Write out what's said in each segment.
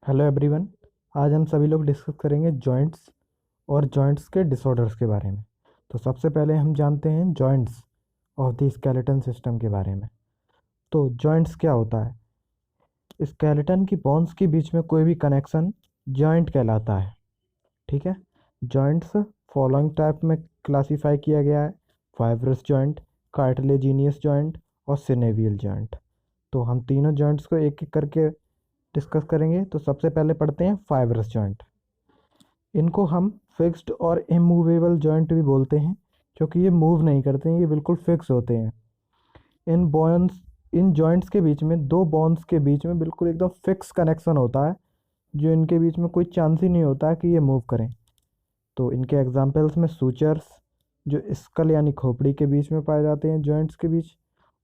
Hello everyone. आज हम सभी लोग डिस्कस करेंगे जॉइंट्स और जॉइंट्स के डिसऑर्डर्स के बारे में। तो सबसे पहले हम जानते हैं joints of the skeleton system के बारे में। तो जॉइंट्स क्या होता है? स्केलेटन की बोन्स के बीच में कोई भी कनेक्शन जॉइंट कहलाता है। ठीक है। जॉइंट्स फॉलोइंग टाइप में क्लासीफाई किया गया है: फाइब्रस जॉइंट, कार्टिलेजिनियस जॉइंट और सिनेवियल जॉइंट। तो हम तीनों जॉइंट्स को एक एक करके डिस्कस करेंगे। तो सबसे पहले पढ़ते हैं फाइब्रस जॉइंट। इनको हम फिक्स्ड और इमूवेबल जॉइंट भी बोलते हैं, क्योंकि ये मूव नहीं करते हैं, ये बिल्कुल फिक्स होते हैं। इन जॉइंट्स के बीच में, दो बोन्स के बीच में बिल्कुल एकदम फिक्स कनेक्शन होता है, जो इनके बीच में कोई चांस ही नहीं होता है कि ये मूव करें। तो इनके एग्जांपल्स में सूचर्स, जो स्कल यानी खोपड़ी के बीच में पाए जाते हैं जॉइंट्स के बीच,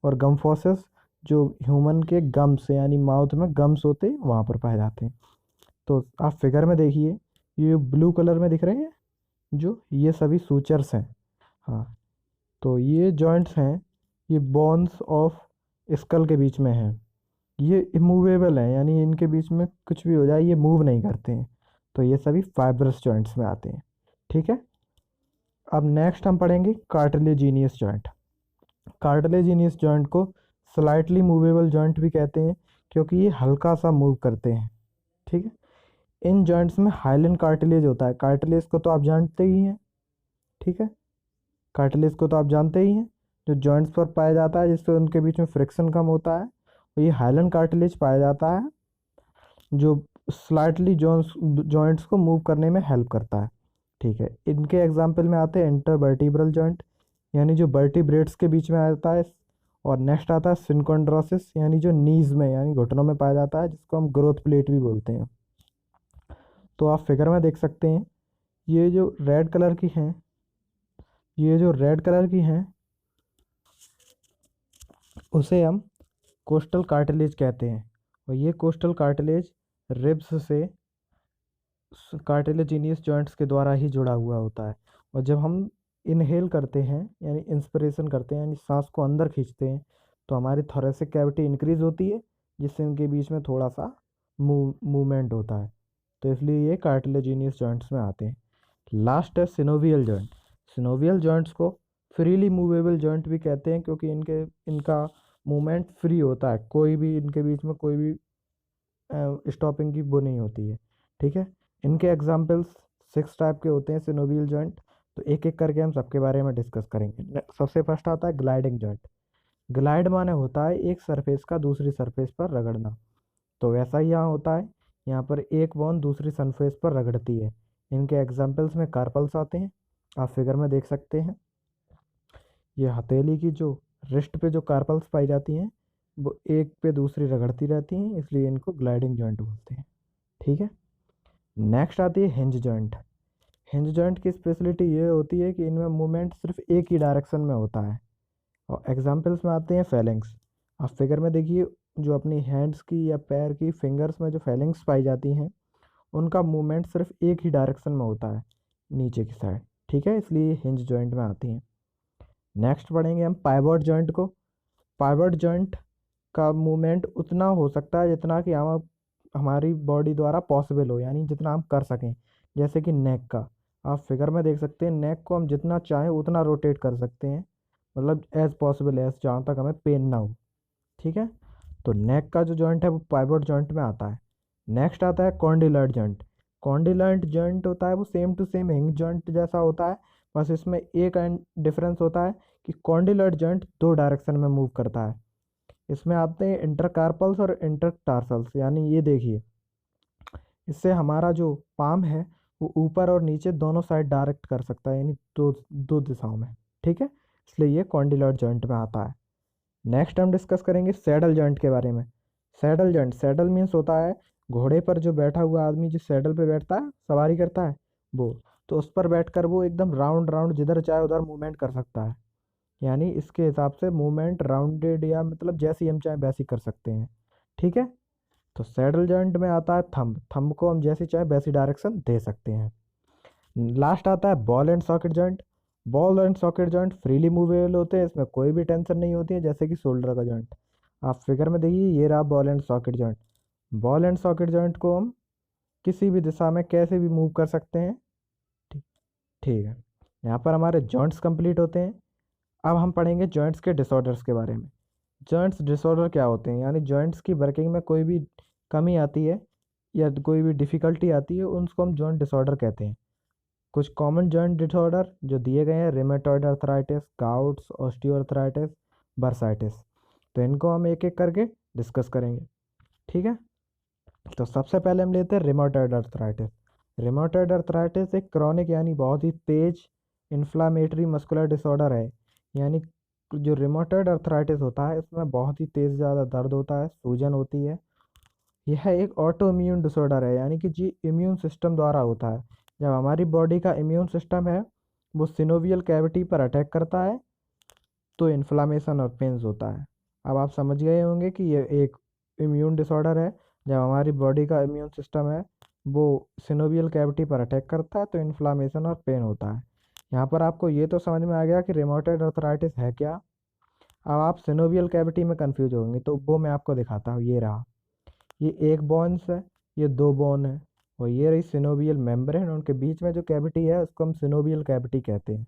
और गम फॉसेस, जो ह्यूमन के गम्स यानी माउथ में गम्स होते हैं वहाँ पर पाए जाते हैं। तो आप फिगर में देखिए, ये ब्लू कलर में दिख रहे हैं, जो ये सभी सूचर्स हैं। हाँ, तो ये जॉइंट्स हैं, ये बोन्स ऑफ स्कल के बीच में हैं। ये इमूवेबल हैं, यानी इनके बीच में कुछ भी हो जाए ये मूव नहीं करते हैं। तो ये सभी फाइब्रस जॉइंट्स में आते हैं। ठीक है। अब नेक्स्ट हम पढ़ेंगे कार्टिलेजिनियस जॉइंट। कार्टिलेजिनियस जॉइंट को स्लाइटली मूवेबल जॉइंट भी कहते हैं, क्योंकि ये हल्का सा मूव करते हैं। ठीक है। इन जॉइंट्स में हाइलन कार्टिलेज होता है। कार्टिलेज को तो आप जानते ही हैं। ठीक है। कार्टिलेज को तो आप जानते ही हैं, जो जॉइंट्स पर पाया जाता है, जिससे उनके बीच में फ्रिक्शन कम होता है। और ये हाइलन कार्टिलेज पाया जाता है, जो स्लाइटली जॉइंट्स को मूव करने में हेल्प करता है। ठीक है। इनके एग्जाम्पल में आते हैं इंटरवर्टिब्रल जॉइंट, यानी जो वर्टिब्रेट्स के बीच में आता है। और नेक्स्ट आता है सिनकोंड्रोसिस, यानी जो नीज में यानी घुटनों में पाया जाता है, जिसको हम ग्रोथ प्लेट भी बोलते हैं। तो आप फिगर में देख सकते हैं, ये जो रेड कलर की हैं, ये जो रेड कलर की हैं उसे हम कोस्टल कार्टिलेज कहते हैं। और ये कोस्टल कार्टिलेज रिब्स से कार्टिलेजिनियस जॉइंट्स के द्वारा ही जुड़ा हुआ होता है। और जब हम इनहेल करते हैं, यानी इंस्पिरेशन करते हैं, यानी सांस को अंदर खींचते हैं, तो हमारी थोरेसिक कैविटी इंक्रीज होती है, जिससे इनके बीच में थोड़ा सा मूवमेंट होता है। तो इसलिए ये कार्टिलेजिनियस जॉइंट्स में आते हैं। लास्ट है सिनोवियल जॉइंट। सिनोवियल जॉइंट्स को फ्रीली मूवेबल जॉइंट भी कहते हैं, क्योंकि इनका मूवमेंट फ्री होता है, कोई भी इनके बीच में कोई भी स्टॉपिंग की वो नहीं होती है। ठीक है। इनके एग्जाम्पल्स 6 टाइप के होते हैं सिनोवियल जॉइंट। तो एक एक करके हम सबके बारे में डिस्कस करेंगे। सबसे फर्स्ट आता है ग्लाइडिंग जॉइंट। ग्लाइड माने होता है एक सरफेस का दूसरी सरफेस पर रगड़ना। तो वैसा ही यहाँ होता है, यहाँ पर एक बोन दूसरी सरफेस पर रगड़ती है। इनके एग्जाम्पल्स में कार्पल्स आते हैं, आप फिगर में देख सकते हैं। ये हथेली की जो रिस्ट पे जो कार्पल्स पाई जाती हैं, वो एक पे दूसरी रगड़ती रहती हैं, इसलिए इनको ग्लाइडिंग जॉइंट बोलते हैं। ठीक है। नेक्स्ट आती है हिंज जॉइंट। हिंज जॉइंट की स्पेशलिटी ये होती है कि इनमें मूवमेंट सिर्फ एक ही डायरेक्शन में होता है। और एग्जाम्पल्स में आते हैं फेलिंग्स। आप फिगर में देखिए, जो अपनी हैंड्स की या पैर की फिंगर्स में जो फेलिंग्स पाई जाती हैं, उनका मूवमेंट सिर्फ एक ही डायरेक्शन में होता है, नीचे की साइड। ठीक है, इसलिए हिंज जॉइंट में आती हैं। नेक्स्ट पढ़ेंगे हम पाइवट जॉइंट को। पाइवट जॉइंट का मूवमेंट उतना हो सकता है जितना कि हम हमारी बॉडी द्वारा पॉसिबल हो, यानी जितना हम कर सकें। जैसे कि नेक का आप फिगर में देख सकते हैं, नेक को हम जितना चाहें उतना रोटेट कर सकते हैं, मतलब एज पॉसिबल एज, जहाँ तक हमें पेन ना हो। ठीक है। तो नेक का जो जॉइंट है वो पाइवट जॉइंट में आता है। नेक्स्ट आता है कॉन्डिलॉइड जॉइंट। कॉन्डिलॉइड जॉइंट होता है वो same to same hinge joint जैसा होता है, बस इसमें एक डिफरेंस होता है कि कॉन्डिलॉइड जॉइंट दो डायरेक्शन में मूव करता है। इसमें आते हैं इंटरकार्पल्स और इंटरटार्सल्स, यानी ये देखिए, इससे हमारा जो पाम है वो ऊपर और नीचे दोनों साइड डायरेक्ट कर सकता है, यानी दो दो दिशाओं में। ठीक है, इसलिए ये कॉन्डिलॉइड जॉइंट में आता है। नेक्स्ट हम डिस्कस करेंगे सैडल जॉइंट के बारे में। सैडल जॉइंट, सैडल मीन्स होता है घोड़े पर जो बैठा हुआ आदमी जिस सैडल पे बैठता है, सवारी करता है वो, तो उस पर बैठकर वो एकदम राउंड राउंड जिधर चाहे उधर मूवमेंट कर सकता है। यानी इसके हिसाब से मूवमेंट राउंडेड, या मतलब जैसी हम चाहे वैसी कर सकते हैं। ठीक है। तो सैडल जॉइंट में आता है थंब। थंब को हम जैसी चाहे वैसी डायरेक्शन दे सकते हैं। लास्ट आता है ball and socket joint. Ball and socket joint freely movable होते हैं, इसमें कोई भी टेंशन नहीं होती है, जैसे कि शोल्डर का जॉइंट। आप फिगर में देखिए, ये रहा ball and socket joint. Ball and socket joint को हम किसी भी दिशा में कैसे भी मूव कर सकते हैं। ठीक ठीक है, यहाँ पर हमारे जॉइंट्स कंप्लीट होते हैं। अब हम पढ़ेंगे जॉइंट्स के डिसऑर्डर्स के बारे में। जॉइंट्स डिसऑर्डर क्या होते हैं, यानी जॉइंट्स की वर्किंग में कोई भी कमी आती है या कोई भी डिफ़िकल्टी आती है, उनको हम जॉइंट डिसऑर्डर कहते हैं। कुछ कॉमन जॉइंट डिसऑर्डर जो दिए गए हैं, रिमेटॉइड अर्थराइटिस, गाउट्स, ऑस्टियोआर्थराइटिस, बर्साइटिस। तो इनको हम एक एक करके डिस्कस करेंगे। ठीक है, तो सबसे पहले हम लेते हैं रिमेटॉइड अर्थराइटिस। रिमेटॉइड अर्थराइटिस एक क्रॉनिक यानी बहुत ही तेज इन्फ्लामेटरी मस्कुलर डिसऑर्डर है। यानी जो रिमेटॉइड अर्थराइटिस होता है इसमें बहुत ही तेज़ ज़्यादा दर्द होता है, सूजन होती है। यह एक ऑटो इम्यून डिसऑर्डर है, यानी कि जी इम्यून सिस्टम द्वारा होता है। जब हमारी बॉडी का इम्यून सिस्टम है वो सिनोवियल कैविटी पर अटैक करता है तो इन्फ्लामेशन और पेन्स होता है। अब आप समझ गए होंगे कि ये एक इम्यून डिसऑर्डर है। जब हमारी बॉडी का इम्यून सिस्टम है वो सिनोवियल कैविटी पर अटैक करता है तो इन्फ्लामेशन और पेन होता है। यहाँ पर आपको ये तो समझ में आ गया कि रिमोटॉइड अर्थराइटिस है क्या। अब आप सिनोवियल कैविटी में कंफ्यूज होंगे तो वो मैं आपको दिखाता हूँ। ये रहा, ये एक बोन्स है, ये दो बोन है, और ये रही सिनोवियल मेम्ब्रेन। उनके बीच में जो कैविटी है उसको हम सिनोवियल कैविटी कहते हैं।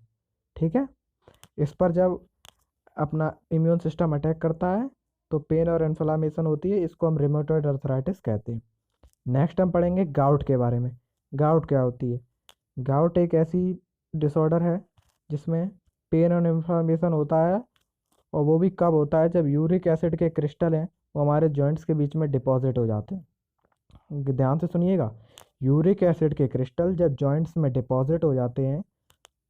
ठीक है, इस पर जब अपना इम्यून सिस्टम अटैक करता है तो पेन और इन्फ्लामेशन होती है, इसको हम रिमेटॉइड अर्थराइटिस कहते हैं। नेक्स्ट हम पढ़ेंगे गाउट के बारे में। गाउट क्या होती है? गाउट एक ऐसी डिसऑर्डर है जिसमें पेन और इन्फ्लामेशन होता है, और वो भी कब होता है? जब यूरिक एसिड के क्रिस्टल हैं वो हमारे जॉइंट्स के बीच में डिपॉजिट हो जाते हैं। ध्यान से सुनिएगा, यूरिक एसिड के क्रिस्टल जब जॉइंट्स में डिपॉजिट हो जाते हैं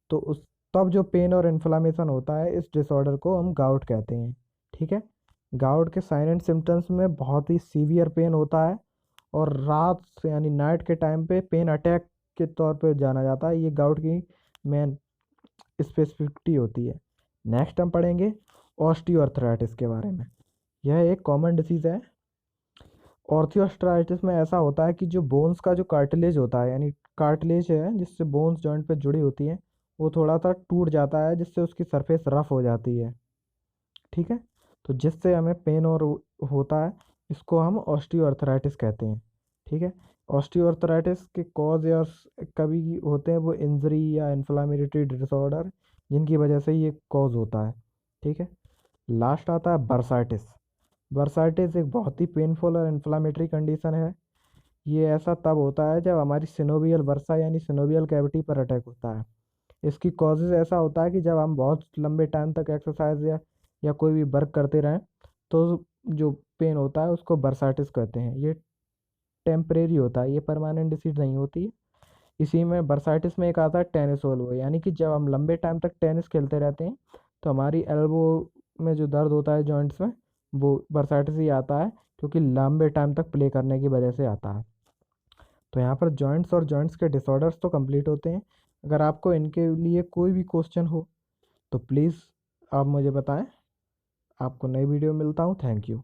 तो उस तब जो पेन और इन्फ्लामेशन होता है, इस डिसऑर्डर को हम गाउट कहते हैं। ठीक है, गाउट के साइन एंड सिम्टम्स में बहुत ही सीवियर पेन होता है, और रात से यानी नाइट के टाइम पे पेन अटैक के तौर पे जाना जाता है। ये गाउट की मेन स्पेसिफिसिटी होती है। नेक्स्ट हम पढ़ेंगे ऑस्टियोआर्थराइटिस के बारे में। यह एक कॉमन डिसीज़ है। ऑस्टियोआर्थराइटिस में ऐसा होता है कि जो बोन्स का जो कार्टिलेज होता है, यानी कार्टिलेज है जिससे बोन्स जॉइंट पे जुड़ी होती हैं, वो थोड़ा सा टूट जाता है जिससे उसकी सरफेस रफ हो जाती है। ठीक है, तो जिससे हमें पेन और होता है, इसको हम ऑस्टियोआर्थराइटिस कहते हैं। ठीक है, ऑस्टियोआर्थराइटिस के कॉज या कभी होते हैं वो इंजरी या इन्फ्लामेटरी डिसऑर्डर, जिनकी वजह से ये कॉज होता है। ठीक है, लास्ट आता है बर्साइटिस। बर्साइटिस एक बहुत ही पेनफुल और इन्फ्लामेटरी कंडीशन है। ये ऐसा तब होता है जब हमारी सिनोवियल वर्सा यानी सिनोवियल कैविटी पर अटैक होता है। इसकी कॉजेज़ ऐसा होता है कि जब हम बहुत लंबे टाइम तक एक्सरसाइज या कोई भी वर्क करते रहें तो जो पेन होता है उसको बर्साइटिस कहते हैं। ये टेम्परेरी होता है, ये परमानेंट डिसीज नहीं होती। इसी में बर्साइटिस में एक आता है टेनिस एल्बो, यानी कि जब हम लंबे टाइम तक टेनिस खेलते रहते हैं तो हमारी एल्बो में जो दर्द होता है जॉइंट्स में, वो बर्साइटिस ही आता है, क्योंकि लंबे टाइम तक प्ले करने की वजह से आता है। तो यहाँ पर जॉइंट्स और जॉइंट्स के डिसऑर्डर्स तो कंप्लीट होते हैं। अगर आपको इनके लिए कोई भी क्वेश्चन हो तो प्लीज़ आप मुझे बताएं। आपको नई वीडियो मिलता हूँ। Thank you.